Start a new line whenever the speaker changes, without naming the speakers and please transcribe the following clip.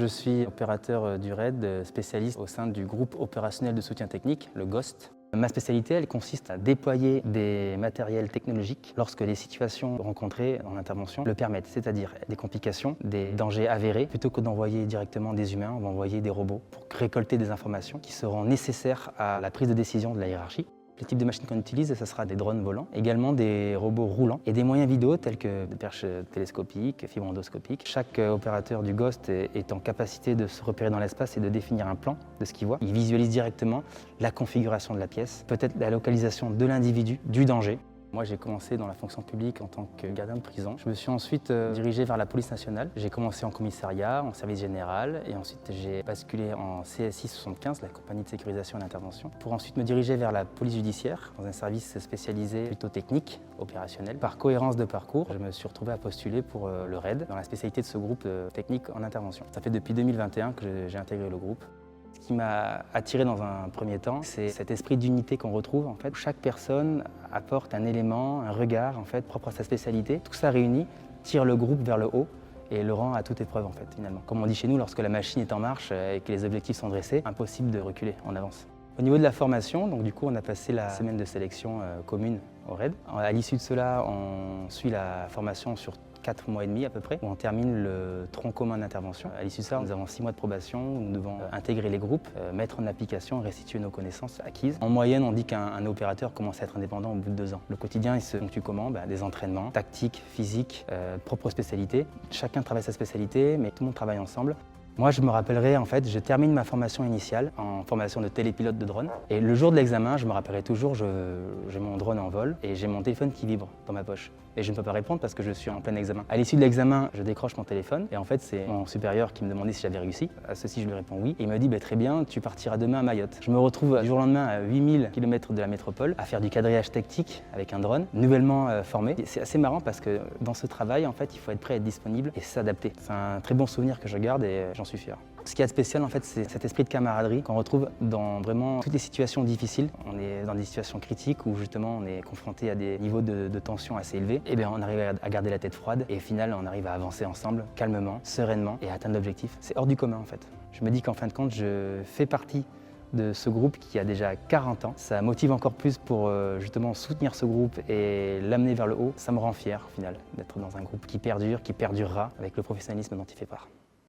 je suis opérateur du RAID, spécialiste au sein du groupe opérationnel de soutien technique, le GOST. Ma spécialité, elle consiste à déployer des matériels technologiques lorsque les situations rencontrées en intervention le permettent, c'est-à-dire des complications, des dangers avérés. Plutôt que d'envoyer directement des humains, on va envoyer des robots pour récolter des informations qui seront nécessaires à la prise de décision de la hiérarchie. Le type de machine qu'on utilise, ce sera des drones volants, également des robots roulants et des moyens vidéo tels que des perches télescopiques, fibres endoscopiques. Chaque opérateur du GOST est en capacité de se repérer dans l'espace et de définir un plan de ce qu'il voit. Il visualise directement la configuration de la pièce, peut-être la localisation de l'individu, du danger. Moi, j'ai commencé dans la fonction publique en tant que gardien de prison. Je me suis ensuite dirigé vers la police nationale. J'ai commencé en commissariat, en service général, et ensuite j'ai basculé en CSI 75, la compagnie de sécurisation et d'intervention, pour ensuite me diriger vers la police judiciaire, dans un service spécialisé plutôt technique, opérationnel. Par cohérence de parcours, je me suis retrouvé à postuler pour le RAID, dans la spécialité de ce groupe technique en intervention. Ça fait depuis 2021 que j'ai intégré le groupe. Ce qui m'a attiré dans un premier temps, c'est cet esprit d'unité qu'on retrouve. En fait, chaque personne apporte un élément, un regard en fait, propre à sa spécialité. Tout ça réuni tire le groupe vers le haut et le rend à toute épreuve en fait, finalement. Comme on dit chez nous, lorsque la machine est en marche et que les objectifs sont dressés, impossible de reculer en avance. Au niveau de la formation, donc du coup, on a passé la semaine de sélection commune au RAID. À l'issue de cela, on suit la formation sur 4 mois et demi à peu près, où on termine le tronc commun d'intervention. À l'issue de ça, nous avons 6 mois de probation où nous devons intégrer les groupes, mettre en application et restituer nos connaissances acquises. En moyenne, on dit qu'un opérateur commence à être indépendant au bout de 2 ans. Le quotidien, il se ponctue comment? Des entraînements, tactiques, physiques, propres spécialités. Chacun travaille sa spécialité, mais tout le monde travaille ensemble. Moi, je me rappellerai, en fait, je termine ma formation initiale en formation de télépilote de drone. Et le jour de l'examen, je me rappellerai toujours, j'ai mon drone en vol et j'ai mon téléphone qui vibre dans ma poche. Et je ne peux pas répondre parce que je suis en plein examen. À l'issue de l'examen, je décroche mon téléphone et en fait, c'est mon supérieur qui me demandait si j'avais réussi. À ceci, je lui réponds oui. Et il me dit, très bien, tu partiras demain à Mayotte. Je me retrouve du jour au lendemain à 8000 km de la métropole à faire du quadrillage tactique avec un drone nouvellement formé. C'est assez marrant parce que dans ce travail, en fait, il faut être prêt à être disponible et s'adapter. C'est un très bon souvenir que je garde et j'en suis fier. Ce qui est spécial, en fait, c'est cet esprit de camaraderie qu'on retrouve dans vraiment toutes les situations difficiles. On est dans des situations critiques où justement on est confronté à des niveaux de tension assez élevés. Et bien on arrive à garder la tête froide et au final on arrive à avancer ensemble, calmement, sereinement et à atteindre l'objectif. C'est hors du commun en fait. Je me dis qu'en fin de compte, je fais partie de ce groupe qui a déjà 40 ans. Ça motive encore plus pour justement soutenir ce groupe et l'amener vers le haut. Ça me rend fier au final d'être dans un groupe qui perdure, qui perdurera avec le professionnalisme dont il fait part.